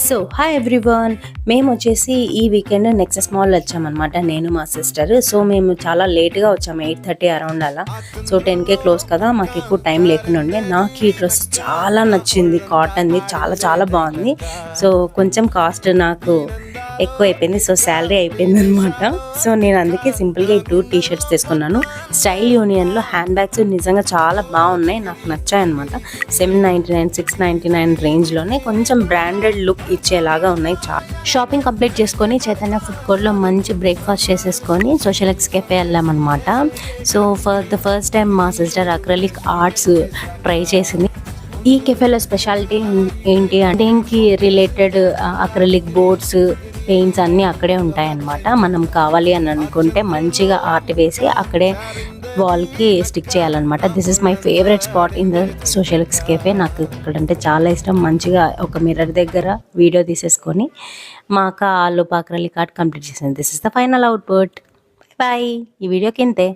So hi everyone, మేము వచ్చేసి ఈ వీకెండ్ నెక్సెస్ మాల్ వచ్చామన్నమాట, నేను మా సిస్టర్. సో మేము చాలా లేట్గా వచ్చాము, 8:30 అరౌండ్ అలా. సో 10K క్లోజ్ కదా, మాకు ఎక్కువ టైం లేకుండా ఉండే. నాకు ఈ డ్రెస్ చాలా నచ్చింది, కాటన్ది, చాలా చాలా బాగుంది. సో కొంచెం కాస్ట్ నాకు ఎక్కువ అయిపోయింది, సో శాలరీ అయిపోయింది అనమాట. సో నేను అందుకే సింపుల్గా ఈ 2 టీ-షర్ట్స్ తీసుకున్నాను. స్టైల్ యూనియన్లో హ్యాండ్ బ్యాగ్స్ నిజంగా చాలా బాగున్నాయి, నాకు నచ్చాయి అనమాట. 799, 699 రేంజ్లోనే కొంచెం బ్రాండెడ్ లుక్ ఇచ్చేలాగా ఉన్నాయి. షాపింగ్ కంప్లీట్ చేసుకొని చైతన్య ఫుడ్ కోర్ట్లో మంచి బ్రేక్ఫాస్ట్ చేసేసుకొని సోషల్ ఎక్స్ కెఫే వెళ్ళామన్నమాట. So for the first time మా సిస్టర్ అక్రిలిక్ ఆర్ట్స్ ట్రై చేసింది. ఈ కెఫేలో స్పెషాలిటీ ఏంటి అంటే దీనికి రిలేటెడ్ అక్రిలిక్ బోర్డ్స్, పెయింట్స్ అన్నీ అక్కడే ఉంటాయన్నమాట. మనం కావాలి అని అనుకుంటే మంచిగా ఆర్ట్ వేసి అక్కడే వాల్కి స్టిక్ చేయాలన్నమాట. This is my favourite spot in the social X cafe. నాకు ఇక్కడంటే చాలా ఇష్టం. మంచిగా ఒక మిర్రర్ దగ్గర వీడియో తీసేసుకొని మా అక్క ఆలు పాక్రలి కార్డ్ కంప్లీట్ చేసింది. This is the final output. Bye. ఈ వీడియోకి ఇంతే.